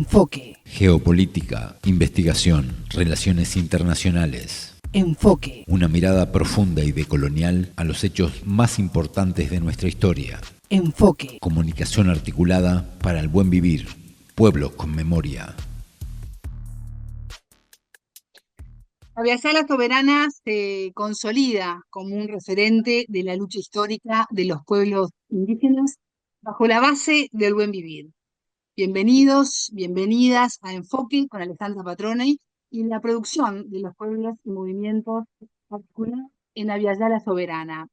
Enfoque. Geopolítica, investigación, relaciones internacionales. Enfoque. Una mirada profunda y decolonial a los hechos más importantes de nuestra historia. Enfoque. Comunicación articulada para el buen vivir. Pueblos con memoria. Aviala Soberana se consolida como un referente de la lucha histórica de los pueblos indígenas bajo la base del buen vivir. Bienvenidos, bienvenidas a Enfoque con Alejandra Patrone y la producción de los pueblos y movimientos articulados en Aviala Soberana.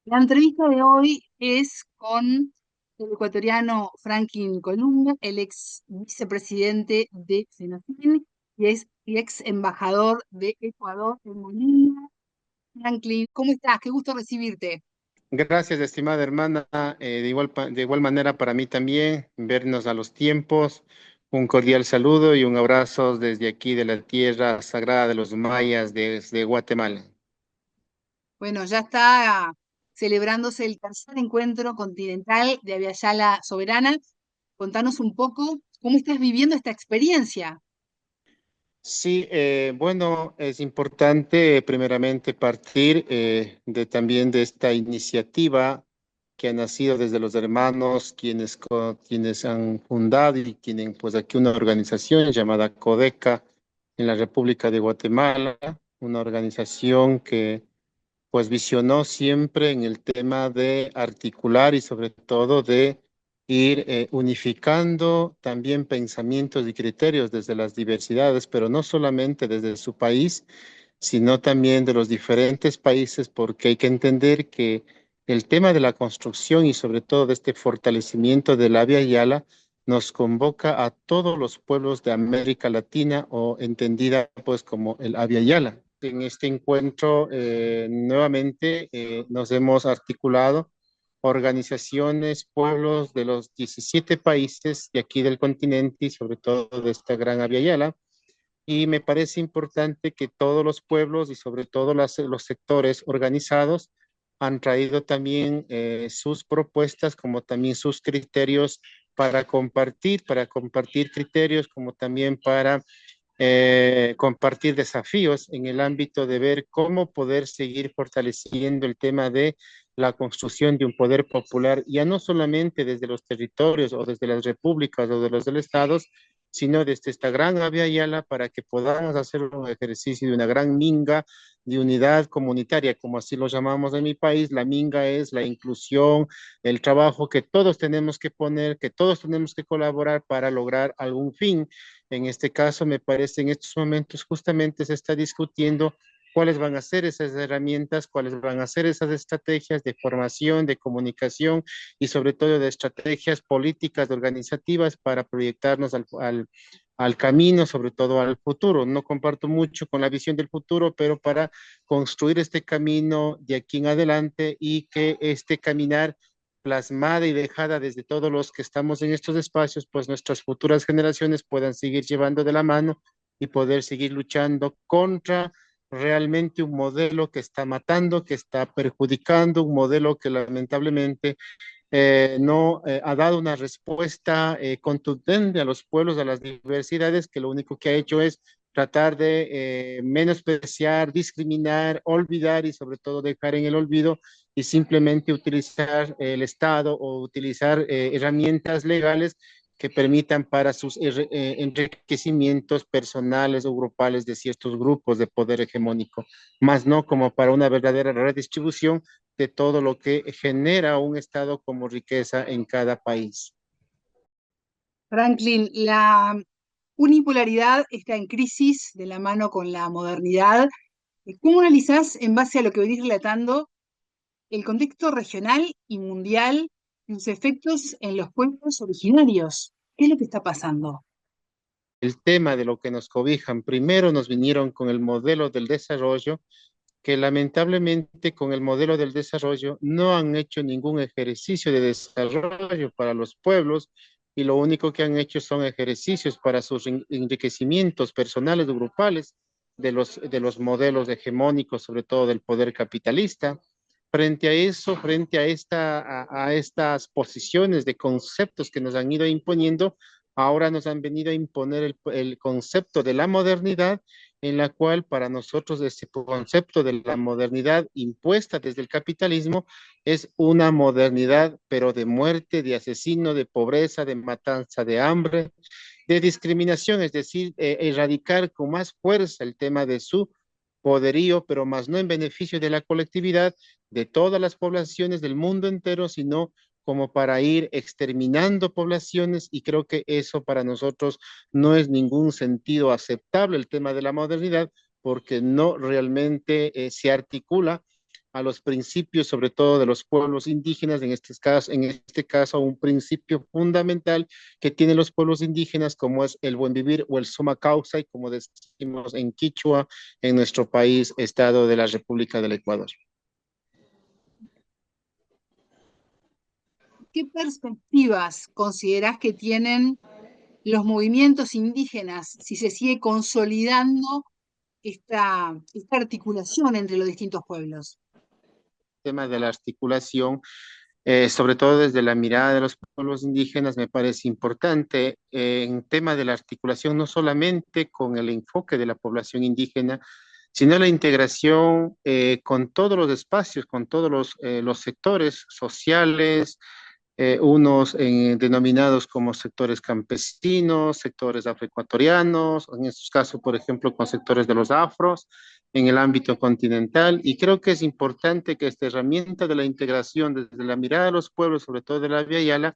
La entrevista de hoy es con el ecuatoriano Franklin Colunga, el ex vicepresidente de FENACIN y ex embajador de Ecuador en Bolivia. Franklin, ¿cómo estás? Qué gusto recibirte. Gracias, estimada hermana. De igual manera para mí también, vernos a los tiempos. Un cordial saludo y un abrazo desde aquí de la tierra sagrada de los mayas desde Guatemala. Bueno, ya está celebrándose el tercer encuentro continental de Aviala Soberana. Contanos un poco cómo estás viviendo esta experiencia. Sí, bueno, es importante primeramente partir también de esta iniciativa que ha nacido desde los hermanos, quienes han fundado y tienen pues aquí una organización llamada Codeca en la República de Guatemala, una organización que pues visionó siempre en el tema de articular y sobre todo de ir unificando también pensamientos y criterios desde las diversidades, pero no solamente desde su país, sino también de los diferentes países, porque hay que entender que el tema de la construcción y sobre todo de este fortalecimiento de la Via Yala nos convoca a todos los pueblos de América Latina o entendida pues como el Abya Yala. En este encuentro nuevamente nos hemos articulado organizaciones, pueblos de los 17 países de aquí del continente y sobre todo de esta gran Abya Yala. Y me parece importante que todos los pueblos y sobre todo los sectores organizados han traído también sus propuestas como también sus criterios para compartir criterios como también para compartir desafíos en el ámbito de ver cómo poder seguir fortaleciendo el tema de la construcción de un poder popular, ya no solamente desde los territorios o desde las repúblicas o de los del estados, sino desde esta gran Abya Yala para que podamos hacer un ejercicio de una gran minga de unidad comunitaria, como así lo llamamos en mi país. La minga es la inclusión, el trabajo que todos tenemos que poner, que todos tenemos que colaborar para lograr algún fin. En este caso, me parece, en estos momentos justamente se está discutiendo cuáles van a ser esas herramientas, cuáles van a ser esas estrategias de formación, de comunicación y sobre todo de estrategias políticas, organizativas para proyectarnos al camino, sobre todo al futuro. No comparto mucho con la visión del futuro, pero para construir este camino de aquí en adelante y que este caminar plasmada y dejada desde todos los que estamos en estos espacios, pues nuestras futuras generaciones puedan seguir llevando de la mano y poder seguir luchando contra realmente un modelo que está matando, que está perjudicando, un modelo que lamentablemente no ha dado una respuesta contundente a los pueblos, a las diversidades, que lo único que ha hecho es tratar de menospreciar, discriminar, olvidar y sobre todo dejar en el olvido y simplemente utilizar el Estado o utilizar herramientas legales que permitan para sus enriquecimientos personales o grupales de ciertos grupos de poder hegemónico, más no como para una verdadera redistribución de todo lo que genera un Estado como riqueza en cada país. Franklin, la unipolaridad está en crisis de la mano con la modernidad. ¿Cómo analizás, en base a lo que venís relatando, el contexto regional y mundial y sus efectos en los pueblos originarios? ¿Qué es lo que está pasando? El tema de lo que nos cobijan, primero nos vinieron con el modelo del desarrollo, que lamentablemente con el modelo del desarrollo no han hecho ningún ejercicio de desarrollo para los pueblos y lo único que han hecho son ejercicios para sus enriquecimientos personales o grupales de los modelos hegemónicos, sobre todo del poder capitalista. Frente a eso, frente a estas posiciones de conceptos que nos han ido imponiendo, ahora nos han venido a imponer el concepto de la modernidad, en la cual para nosotros este concepto de la modernidad impuesta desde el capitalismo es una modernidad, pero de muerte, de asesino, de pobreza, de matanza, de hambre, de discriminación, es decir, erradicar con más fuerza el tema de su poderío, pero más no en beneficio de la colectividad, de todas las poblaciones del mundo entero, sino como para ir exterminando poblaciones, y creo que eso para nosotros no es ningún sentido aceptable el tema de la modernidad, porque no realmente se articula a los principios, sobre todo de los pueblos indígenas, en este caso un principio fundamental que tienen los pueblos indígenas, como es el buen vivir o el suma causa, y como decimos en Quichua, en nuestro país, Estado de la República del Ecuador. ¿Qué perspectivas considerás que tienen los movimientos indígenas si se sigue consolidando esta articulación entre los distintos pueblos? Tema de la articulación, sobre todo desde la mirada de los pueblos indígenas, me parece importante en tema de la articulación, no solamente con el enfoque de la población indígena, sino la integración con todos los espacios, con todos los sectores sociales, unos denominados como sectores campesinos, sectores afroecuatorianos, en estos casos, por ejemplo, con sectores de los afros, en el ámbito continental. Y creo que es importante que esta herramienta de la integración desde la mirada de los pueblos, sobre todo de la Via Yala,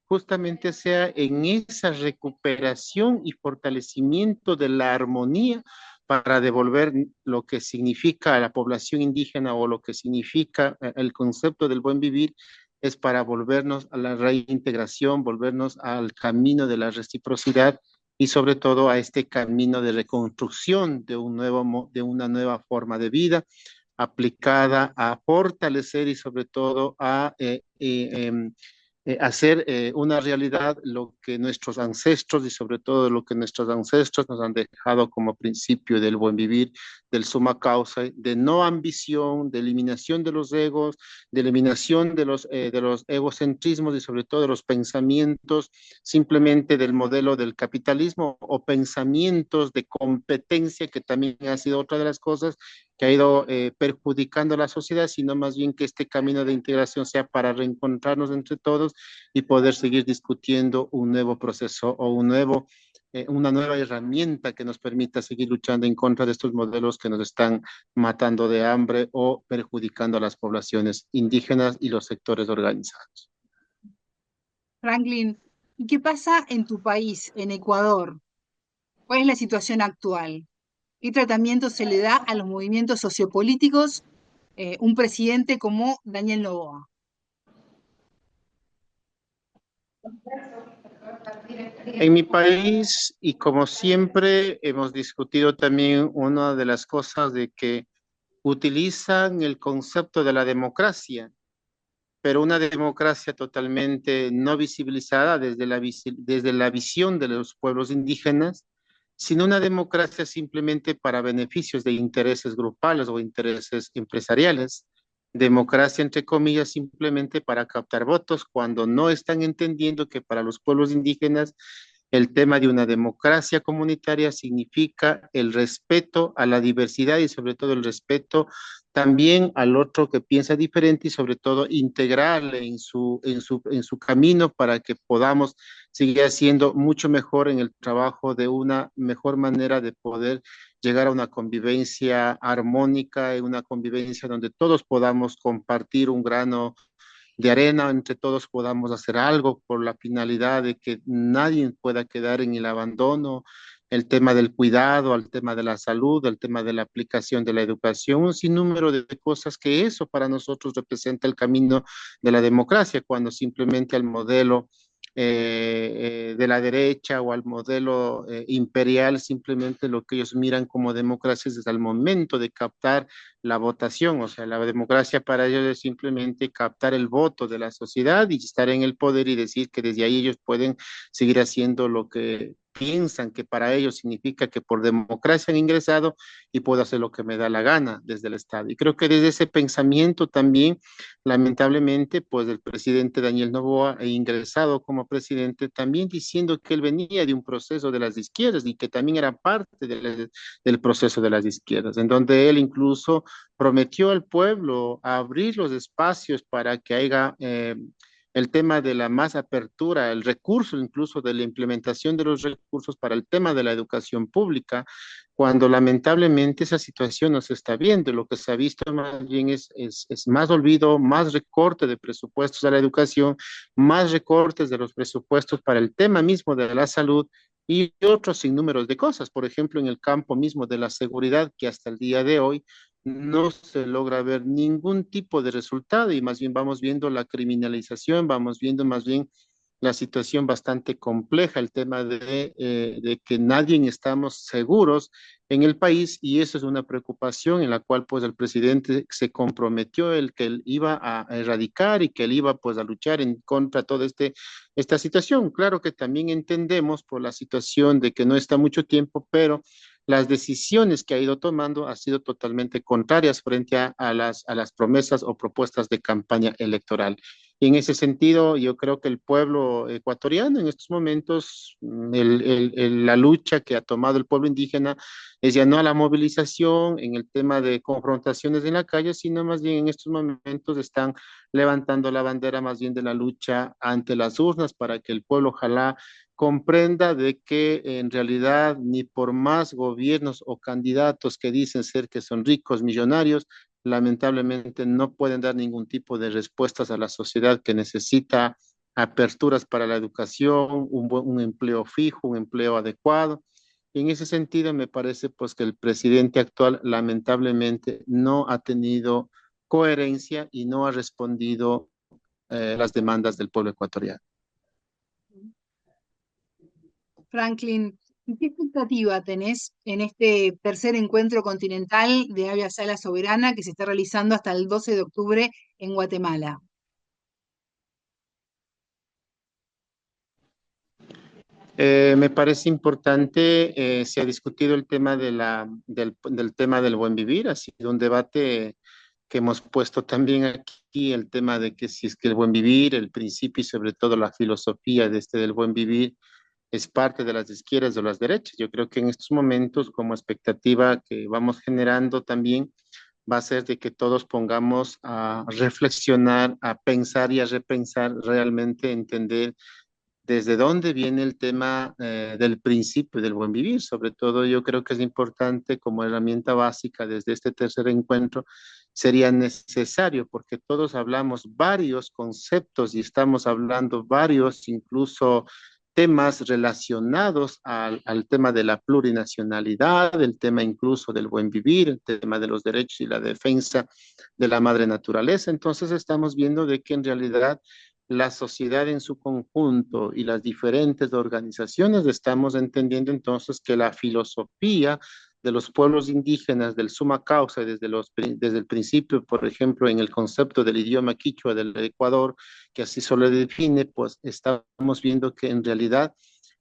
justamente sea en esa recuperación y fortalecimiento de la armonía para devolver lo que significa a la población indígena o lo que significa el concepto del buen vivir, es para volvernos a la reintegración, volvernos al camino de la reciprocidad y sobre todo a este camino de reconstrucción de de una nueva forma de vida aplicada a fortalecer y sobre todo a hacer una realidad lo que nuestros ancestros y sobre todo lo que nuestros ancestros nos han dejado como principio del buen vivir, del suma causa, de no ambición, de eliminación de los egos, de eliminación de los egocentrismos y sobre todo de los pensamientos simplemente del modelo del capitalismo o pensamientos de competencia, que también ha sido otra de las cosas que ha ido perjudicando a la sociedad, sino más bien que este camino de integración sea para reencontrarnos entre todos y poder seguir discutiendo un nuevo proceso o una nueva herramienta que nos permita seguir luchando en contra de estos modelos que nos están matando de hambre o perjudicando a las poblaciones indígenas y los sectores organizados. Franklin, ¿y qué pasa en tu país, en Ecuador? ¿Cuál es la situación actual? ¿Qué tratamiento se le da a los movimientos sociopolíticos un presidente como Daniel Noboa? En mi país, y como siempre, hemos discutido también una de las cosas de que utilizan el concepto de la democracia, pero una democracia totalmente no visibilizada desde la visión de los pueblos indígenas, sino una democracia simplemente para beneficios de intereses grupales o intereses empresariales. Democracia, entre comillas, simplemente para captar votos, cuando no están entendiendo que para los pueblos indígenas el tema de una democracia comunitaria significa el respeto a la diversidad y sobre todo el respeto también al otro que piensa diferente y sobre todo integrarle en su camino para que podamos seguir haciendo mucho mejor en el trabajo de una mejor manera de poder llegar a una convivencia armónica, en una convivencia donde todos podamos compartir un grano de arena, entre todos podamos hacer algo por la finalidad de que nadie pueda quedar en el abandono, el tema del cuidado, el tema de la salud, el tema de la aplicación de la educación, un sinnúmero de cosas que eso para nosotros representa el camino de la democracia, cuando simplemente al modelo de la derecha o al modelo imperial, simplemente lo que ellos miran como democracia es desde el momento de captar la votación, o sea, la democracia para ellos es simplemente captar el voto de la sociedad y estar en el poder y decir que desde ahí ellos pueden seguir haciendo piensan que para ellos significa que por democracia han ingresado y puedo hacer lo que me da la gana desde el Estado. Y creo que desde ese pensamiento también, lamentablemente, pues el presidente Daniel Noboa ha ingresado como presidente también diciendo que él venía de un proceso de las izquierdas y que también era parte del proceso de las izquierdas, en donde él incluso prometió al pueblo abrir los espacios para que haya el tema de la más apertura, el recurso incluso de la implementación de los recursos para el tema de la educación pública, cuando lamentablemente esa situación no se está viendo. Lo que se ha visto más bien es más olvido, más recorte de presupuestos a la educación, más recortes de los presupuestos para el tema mismo de la salud y otros sinnúmeros de cosas. Por ejemplo, en el campo mismo de la seguridad, que hasta el día de hoy no se logra ver ningún tipo de resultado y más bien vamos viendo la criminalización, vamos viendo más bien la situación bastante compleja, el tema de que nadie estamos seguros en el país y eso es una preocupación en la cual pues el presidente se comprometió el que él iba a erradicar y que él iba pues a luchar en contra de toda esta situación. Claro que también entendemos por la situación de que no está mucho tiempo, pero las decisiones que ha ido tomando han sido totalmente contrarias frente a las promesas o propuestas de campaña electoral. Y en ese sentido, yo creo que el pueblo ecuatoriano en estos momentos, la lucha que ha tomado el pueblo indígena es ya no a la movilización en el tema de confrontaciones en la calle, sino más bien en estos momentos están levantando la bandera más bien de la lucha ante las urnas para que el pueblo ojalá comprenda de que en realidad ni por más gobiernos o candidatos que dicen ser que son ricos, millonarios, lamentablemente no pueden dar ningún tipo de respuestas a la sociedad que necesita aperturas para la educación, un empleo fijo, un empleo adecuado. Y en ese sentido me parece pues que el presidente actual lamentablemente no ha tenido coherencia y no ha respondido las demandas del pueblo ecuatoriano. Franklin, ¿y qué expectativa tenés en este tercer encuentro continental de Avia Yala Soberana que se está realizando hasta el 12 de octubre en Guatemala? Me parece importante, se ha discutido el tema del tema del buen vivir, ha sido un debate que hemos puesto también aquí, el tema de que si es que el buen vivir, el principio y sobre todo la filosofía de del buen vivir es parte de las izquierdas o las derechas. Yo creo que en estos momentos, como expectativa que vamos generando también, va a ser de que todos pongamos a reflexionar, a pensar y a repensar, realmente entender desde dónde viene el tema del principio del buen vivir. Sobre todo yo creo que es importante como herramienta básica desde este tercer encuentro, sería necesario porque todos hablamos varios conceptos y estamos hablando varios incluso temas relacionados al tema de la plurinacionalidad, el tema incluso del buen vivir, el tema de los derechos y la defensa de la madre naturaleza. Entonces estamos viendo de que en realidad la sociedad en su conjunto y las diferentes organizaciones estamos entendiendo entonces que la filosofía de los pueblos indígenas del suma causa desde el principio, por ejemplo, en el concepto del idioma quichua del Ecuador, que así se lo define, pues estamos viendo que en realidad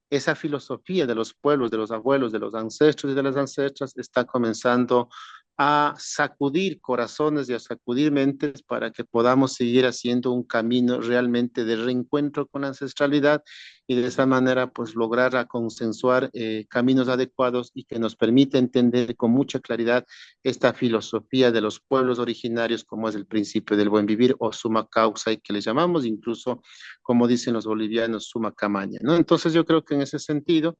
esa filosofía de los pueblos, de los abuelos, de los ancestros y de las ancestras está comenzando a sacudir corazones y a sacudir mentes para que podamos seguir haciendo un camino realmente de reencuentro con la ancestralidad y de esa manera pues lograr a consensuar caminos adecuados y que nos permita entender con mucha claridad esta filosofía de los pueblos originarios como es el principio del buen vivir o suma causa y que le llamamos incluso como dicen los bolivianos suma camaña, ¿no? Entonces yo creo que en ese sentido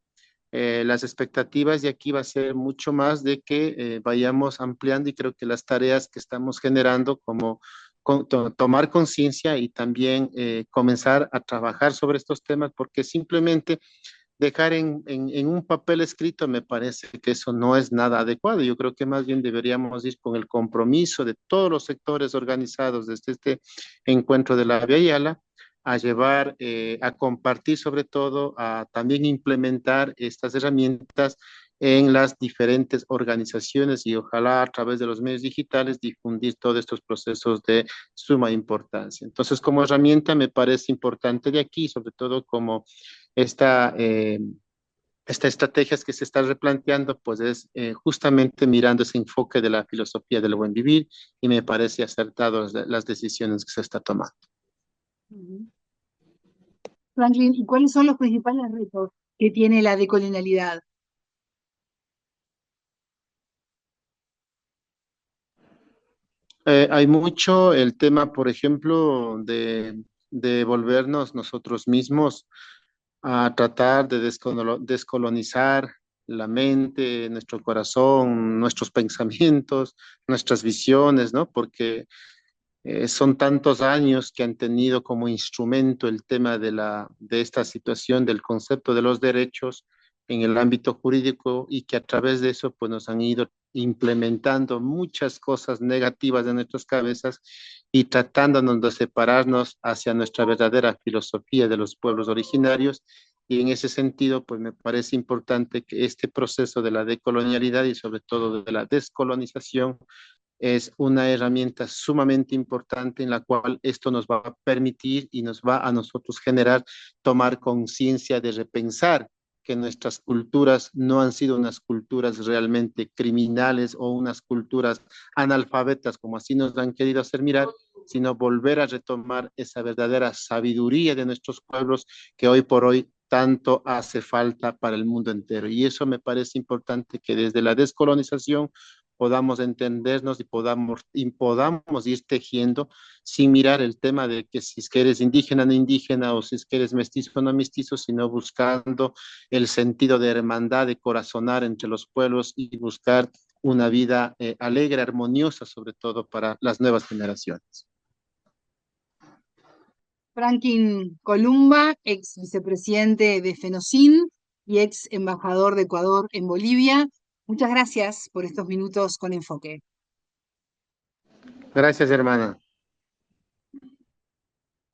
las expectativas de aquí va a ser mucho más de que vayamos ampliando y creo que las tareas que estamos generando como tomar conciencia y también comenzar a trabajar sobre estos temas porque simplemente dejar en un papel escrito me parece que eso no es nada adecuado. Yo creo que más bien deberíamos ir con el compromiso de todos los sectores organizados desde este encuentro de la Via Yala a llevar, a compartir sobre todo, a también implementar estas herramientas en las diferentes organizaciones y ojalá a través de los medios digitales difundir todos estos procesos de suma importancia. Entonces, como herramienta me parece importante de aquí, sobre todo como esta estas estrategias que se están replanteando, pues es justamente mirando ese enfoque de la filosofía del buen vivir y me parece acertado las decisiones que se está tomando. Ujú. Franklin, ¿y cuáles son los principales retos que tiene la decolonialidad? Hay mucho el tema, por ejemplo, de volvernos nosotros mismos a tratar de descolonizar la mente, nuestro corazón, nuestros pensamientos, nuestras visiones, ¿no? Porque son tantos años que han tenido como instrumento el tema de esta situación del concepto de los derechos en el ámbito jurídico y que a través de eso pues nos han ido implementando muchas cosas negativas en nuestras cabezas y tratándonos de separarnos hacia nuestra verdadera filosofía de los pueblos originarios. Y en ese sentido, pues me parece importante que este proceso de la decolonialidad y sobre todo de la descolonización es una herramienta sumamente importante en la cual esto nos va a permitir y nos va a nosotros generar tomar conciencia de repensar que nuestras culturas no han sido unas culturas realmente criminales o unas culturas analfabetas como así nos han querido hacer mirar, sino volver a retomar esa verdadera sabiduría de nuestros pueblos que hoy por hoy tanto hace falta para el mundo entero. Y eso me parece importante que desde la descolonización podamos entendernos y podamos ir tejiendo sin mirar el tema de que si es que eres indígena o no indígena o si es que eres mestizo o no mestizo, sino buscando el sentido de hermandad, de corazonar entre los pueblos y buscar una vida alegre, armoniosa, sobre todo para las nuevas generaciones. Franklin Columba, ex vicepresidente de FENOCIN y ex embajador de Ecuador en Bolivia. Muchas gracias por estos minutos con enfoque. Gracias, hermana.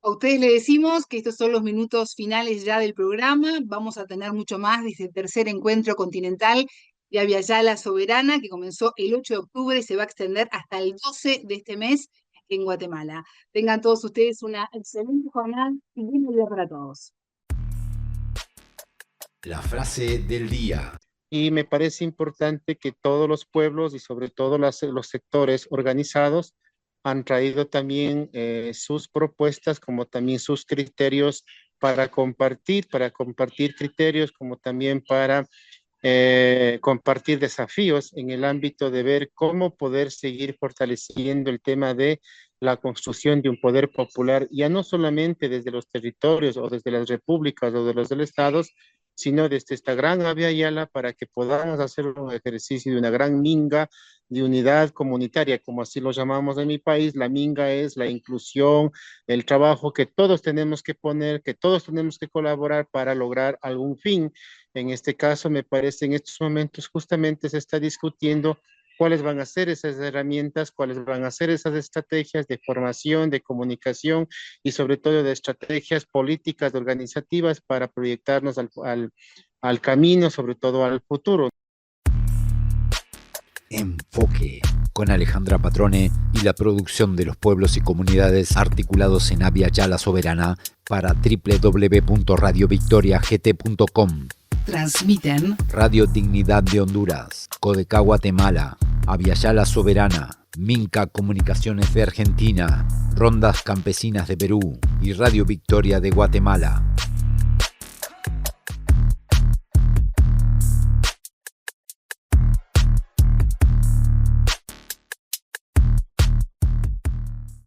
A ustedes les decimos que estos son los minutos finales ya del programa. Vamos a tener mucho más de este tercer encuentro continental de Abya-Yala Soberana que comenzó el 8 de octubre y se va a extender hasta el 12 de este mes en Guatemala. Tengan todos ustedes una excelente jornada y buena vida para todos. La frase del día. Y me parece importante que todos los pueblos y sobre todo los sectores organizados han traído también sus propuestas como también sus criterios para compartir criterios como también para compartir desafíos en el ámbito de ver cómo poder seguir fortaleciendo el tema de la construcción de un poder popular, ya no solamente desde los territorios o desde las repúblicas o de los estados, sino desde esta gran Abya-Yala para que podamos hacer un ejercicio de una gran minga de unidad comunitaria, como así lo llamamos en mi país. La minga es la inclusión, el trabajo que todos tenemos que poner, que todos tenemos que colaborar para lograr algún fin. En este caso, me parece, en estos momentos justamente se está discutiendo cuáles van a ser esas herramientas, cuáles van a ser esas estrategias de formación, de comunicación y sobre todo de estrategias políticas, organizativas para proyectarnos al camino, sobre todo al futuro. Enfoque, con Alejandra Patrone y la producción de los pueblos y comunidades articulados en Abya-Yala Soberana para www.radiovictoriagt.com. Transmiten Radio Dignidad de Honduras, Codecá Guatemala, Abya-Yala Soberana, Minca Comunicaciones de Argentina, Rondas Campesinas de Perú y Radio Victoria de Guatemala.